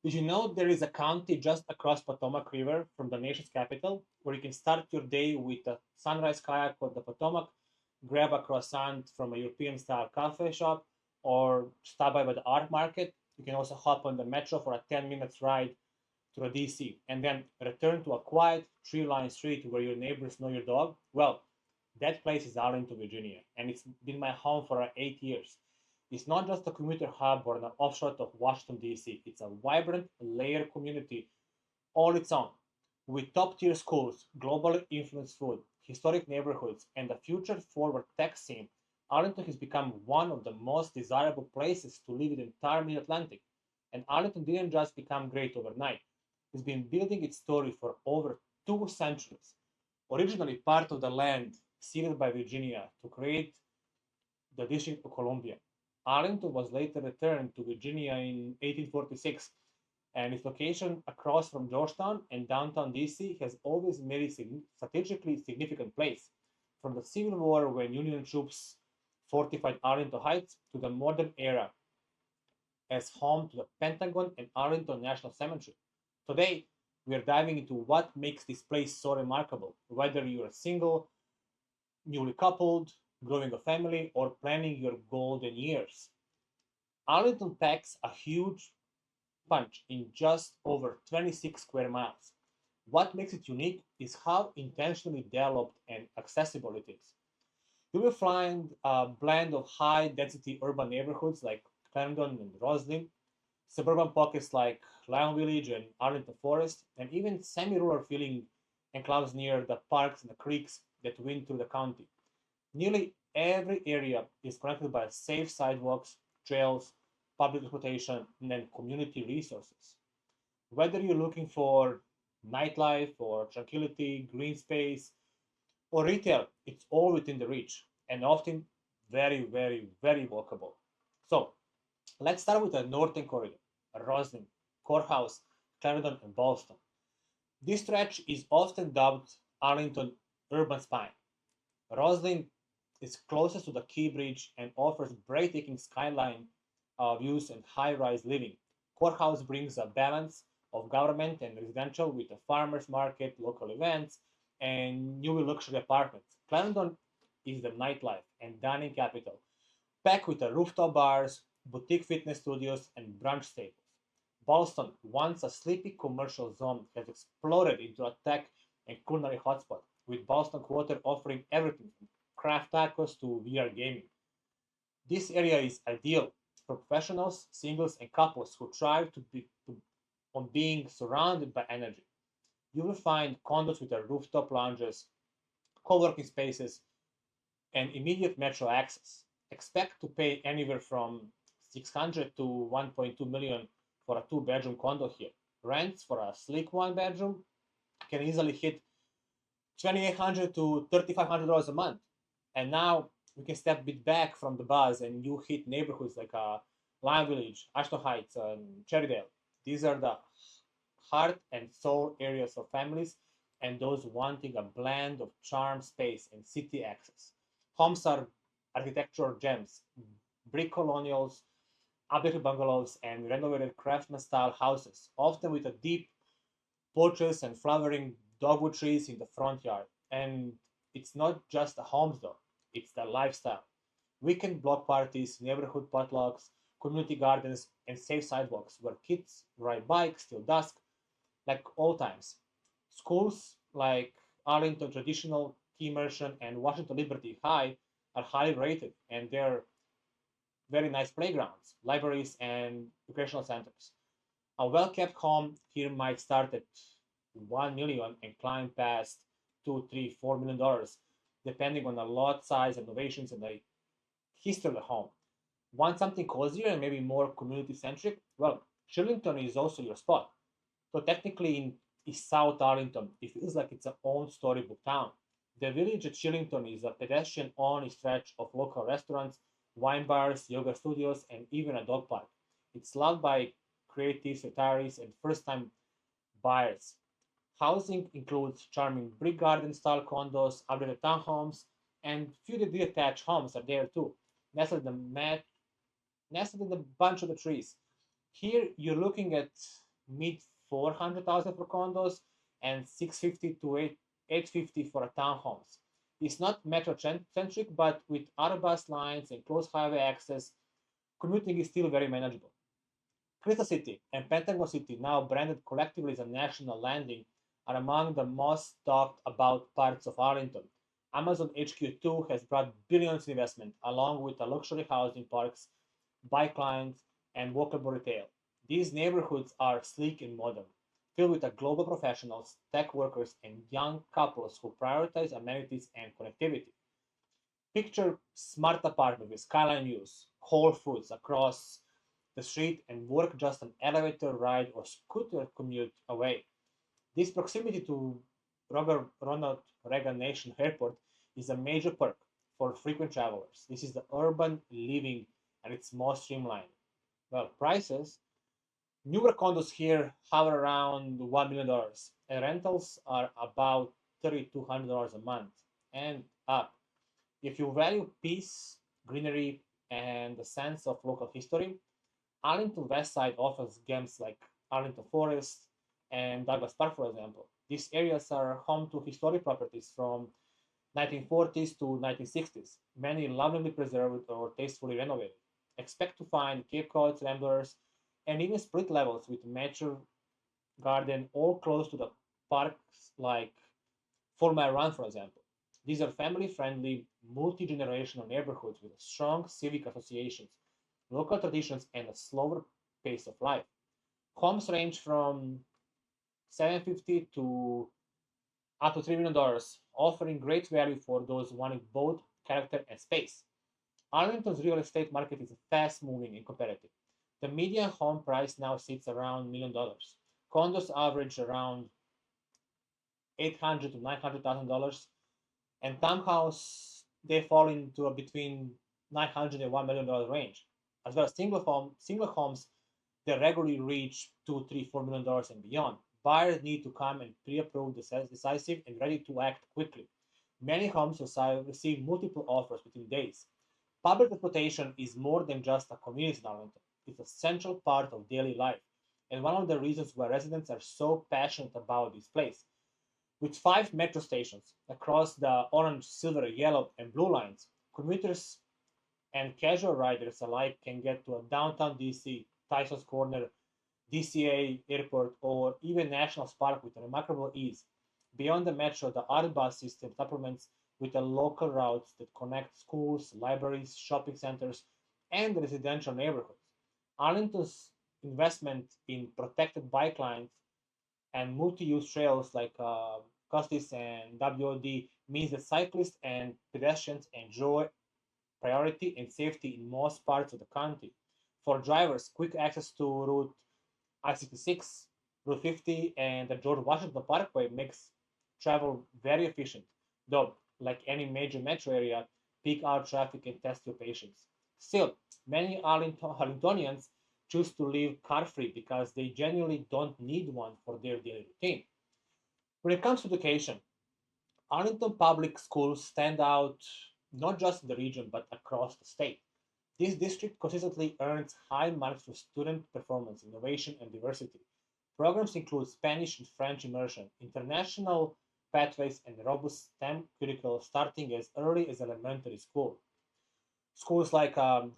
Did you know there is a county just across Potomac River from the nation's capital where you can start your day with a sunrise kayak on the Potomac, grab a croissant from a European style cafe shop, or stop by the art market? You can also hop on the metro for a 10 minutes ride to the DC and then return to a quiet tree lined street where your neighbors know your dog. Well, that place is Arlington, Virginia, and it's been my home for 8 years. It's not just a commuter hub or an offshoot of Washington, D.C., it's a vibrant, layered community all its own. With top tier schools, globally influenced food, historic neighborhoods, and a future forward tech scene, Arlington has become one of the most desirable places to live in the entire mid Atlantic. And Arlington didn't just become great overnight, it's been building its story for over 2 centuries. Originally part of the land ceded by Virginia to create the District of Columbia. Arlington was later returned to Virginia in 1846, and its location across from Georgetown and downtown DC has always made it a strategically significant place. From the Civil War, when Union troops fortified Arlington Heights, to the modern era as home to the Pentagon and Arlington National Cemetery. Today, we are diving into what makes this place so remarkable, whether you are single, newly coupled, growing a family, or planning your golden years. Arlington packs a huge punch in just over 26 square miles. What makes it unique is how intentionally developed and accessible it is. You will find a blend of high density urban neighborhoods like Clarendon and Roslyn, suburban pockets like Lion Village and Arlington Forest, and even semi rural feeling enclaves near the parks and the creeks that wind through the county. Nearly every area is connected by safe sidewalks, trails, public transportation, and then community resources. Whether you're looking for nightlife or tranquility, green space, or retail, it's all within the reach and often very, very, very walkable. So let's start with the Northern Corridor, Roslyn, Courthouse, Clarendon, and Boston. This stretch is often dubbed Arlington Urban Spine. Roslyn is closest to the Key Bridge and offers breathtaking skyline views and high-rise living. Courthouse brings a balance of government and residential with a farmers market, local events, and new luxury apartments. Clarendon is the nightlife and dining capital, packed with rooftop bars, boutique fitness studios, and brunch staples. Boston, once a sleepy commercial zone, has exploded into a tech and culinary hotspot, with Boston Quarter offering everything from craft tacos to VR gaming. This area is ideal for professionals, singles, and couples who thrive on being surrounded by energy. You will find condos with rooftop lounges, co-working spaces, and immediate metro access. Expect to pay anywhere from 600 to 1.2 million for a two-bedroom condo here. Rents for a sleek one-bedroom can easily hit 2,800 to $3,500 a month. And now we can step a bit back from the buzz and you hit neighborhoods like Lion Village, Ashton Heights, and Cherrydale. These are the heart and soul areas of families and those wanting a blend of charm, space, and city access. Homes are architectural gems, brick colonials, updated bungalows, and renovated craftsman style houses, often with a deep porches and flowering dogwood trees in the front yard. And it's not just the homes though, it's the lifestyle. Weekend block parties, neighborhood potlucks, community gardens, and safe sidewalks where kids ride bikes till dusk, like old times. Schools like Arlington Traditional, Immersion, and Washington Liberty High are highly rated, and they're very nice playgrounds, libraries, and recreational centers. A well-kept home here might start at 1 million and climb past two, three, $4 million, depending on the lot size, innovations, and the history of the home. Want something cozier and maybe more community centric? Well, Shillington is also your spot. So technically in East South Arlington, it feels like it's a own storybook town. The village at Shillington is a pedestrian-only stretch of local restaurants, wine bars, yoga studios, and even a dog park. It's loved by creatives, retirees, and first-time buyers. Housing includes charming brick garden style condos, updated townhomes, and few detached homes are there too, nestled in, the mat, nestled in a bunch of the trees. Here you're looking at mid 400,000 for condos and 650 to 850 for townhomes. It's not metro centric, but with R-bus lines and close highway access, commuting is still very manageable. Crystal City and Pentagon City, now branded collectively as a national landing, are among the most talked about parts of Arlington. Amazon HQ2 has brought billions in investment, along with the luxury housing parks, bike lines, and walkable retail. These neighborhoods are sleek and modern, filled with global professionals, tech workers, and young couples who prioritize amenities and connectivity. Picture smart apartment with skyline views, Whole Foods across the street, and work just an elevator ride or scooter commute away. This proximity to Ronald Reagan National Airport is a major perk for frequent travelers. This is the urban living and it's more streamlined. Well, prices. Newer condos here hover around $1 million, and rentals are about $3,200 a month and up. If you value peace, greenery, and the sense of local history, Arlington West Side offers gems like Arlington Forest and Douglas Park, for example. These areas are home to historic properties from 1940s to 1960s, many lovingly preserved or tastefully renovated. Expect to find Cape Cod ramblers and even split levels with mature garden all close to the parks like 4 Mile Run, for example. These are family friendly, multi generational neighborhoods with strong civic associations, local traditions, and a slower pace of life. Homes range from 750 to up to $3 million, offering great value for those wanting both character and space. Arlington's real estate market is fast moving and competitive. The median home price now sits around $1 million. Condos average around 800 to $900,000, and townhouse they fall into a between 900 and $1 million range. As well as single homes they regularly reach two, three, $4 million and beyond. Buyers need to come and pre-approve, decisive, and ready to act quickly. Many homes receive multiple offers within days. Public transportation is more than just a convenience in Arlington. It's a central part of daily life, and one of the reasons why residents are so passionate about this place. With five metro stations across the orange, silver, yellow, and blue lines, commuters and casual riders alike can get to a downtown DC, Tyson's Corner, DCA Airport, or even National Park with remarkable ease. Beyond the metro, the R-bus system supplements with the local routes that connect schools, libraries, shopping centers, and residential neighborhoods. Arlington's investment in protected bike lines and multi-use trails like Custis and WOD means that cyclists and pedestrians enjoy priority and safety in most parts of the county. For drivers, quick access to Route I-66, Route 50, and the George Washington Parkway makes travel very efficient, though, like any major metro area, peak hour traffic can test your patience. Still, many Arlingtonians choose to live car free because they genuinely don't need one for their daily routine. When it comes to education, Arlington public schools stand out not just in the region but across the state. This district consistently earns high marks for student performance, innovation, and diversity. Programs include Spanish and French immersion, international pathways, and robust STEM curricula starting as early as elementary school. Schools like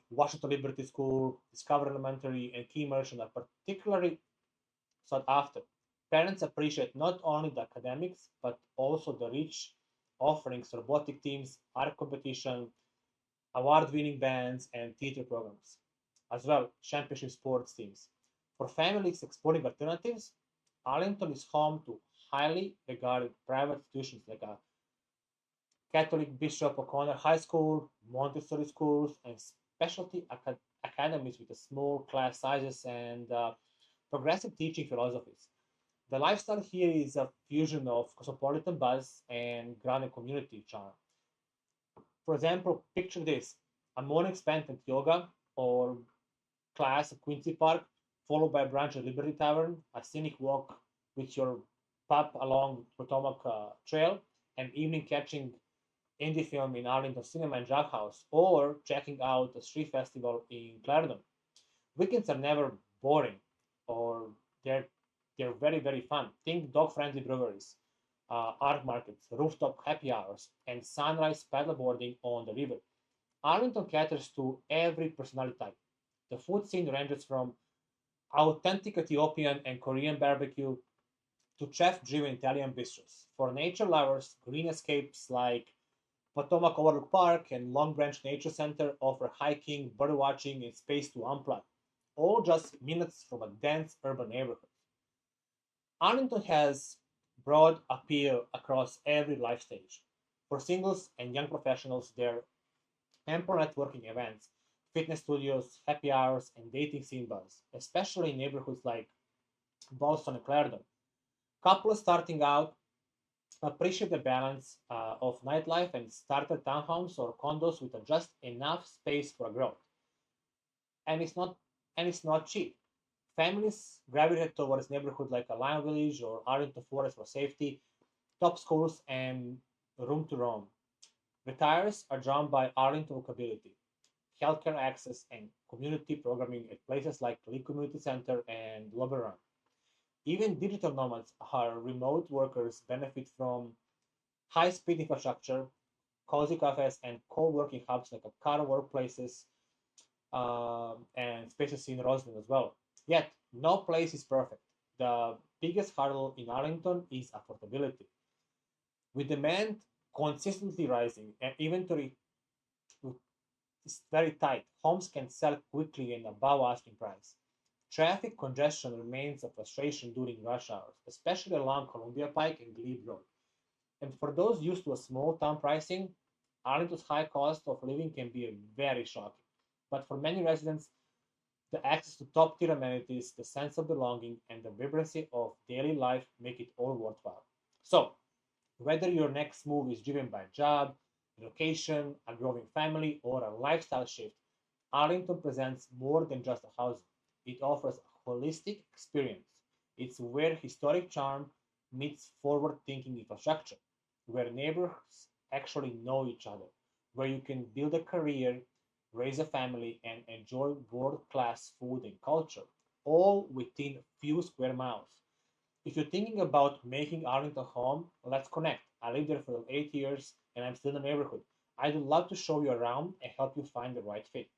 Washington Liberty School, Discover Elementary, and Key Immersion are particularly sought after. Parents appreciate not only the academics, but also the rich offerings, robotic teams, art competition, award winning bands, and theater programs, as well championship sports teams. For families exploring alternatives, Arlington is home to highly regarded private institutions like Catholic Bishop O'Connor High School, Montessori schools, and specialty academies with small class sizes and progressive teaching philosophies. The lifestyle here is a fusion of cosmopolitan buzz and grounded community charm. For example, picture this: a morning spent at yoga or class at Quincy Park, followed by a brunch at Liberty Tavern, a scenic walk with your pup along Potomac Trail, and evening catching indie film in Arlington Cinema and Jack House, or checking out a street festival in Clarendon. Weekends are never boring, or they're They're very, very fun. Think dog-friendly breweries, art markets, rooftop happy hours, and sunrise paddleboarding on the river. Arlington caters to every personality type. The food scene ranges from authentic Ethiopian and Korean barbecue to chef-driven Italian bistros. For nature lovers, green escapes like Potomac Overlook Park and Long Branch Nature Center offer hiking, birdwatching, and space to unplug, all just minutes from a dense urban neighborhood. Arlington has broad appeal across every life stage. For singles and young professionals, there are ample networking events, fitness studios, happy hours, and dating scene buzz, especially in neighborhoods like Boston and Clarendon. Couples starting out appreciate the balance of nightlife and starter townhomes or condos with just enough space for growth. And it's not cheap. Families gravitate towards neighborhoods like Alliance Village or Arlington Forest for safety, top schools, and room to roam. Retirees are drawn by Arlington walkability, healthcare access, and community programming at places like Lee Community Center and Loberon. Even digital nomads or remote workers benefit from high-speed infrastructure, cozy cafes, and co-working hubs like a car workplaces and spaces in Roslyn as well. Yet, no place is perfect. The biggest hurdle in Arlington is affordability. With demand consistently rising and inventory is very tight, homes can sell quickly and above asking price. Traffic congestion remains a frustration during rush hours, especially along Columbia Pike and Glebe Road. And for those used to a small town pricing, Arlington's high cost of living can be very shocking. But for many residents, the access to top tier amenities, the sense of belonging, and the vibrancy of daily life make it all worthwhile. So, whether your next move is driven by a job, location, a growing family, or a lifestyle shift, Arlington presents more than just a housing. It offers a holistic experience. It's where historic charm meets forward thinking infrastructure, where neighbors actually know each other, where you can build a career, raise a family, and enjoy world class food and culture, all within a few square miles. If you're thinking about making Arlington home, let's connect. I lived there for 8 years and I'm still in the neighborhood. I'd love to show you around and help you find the right fit.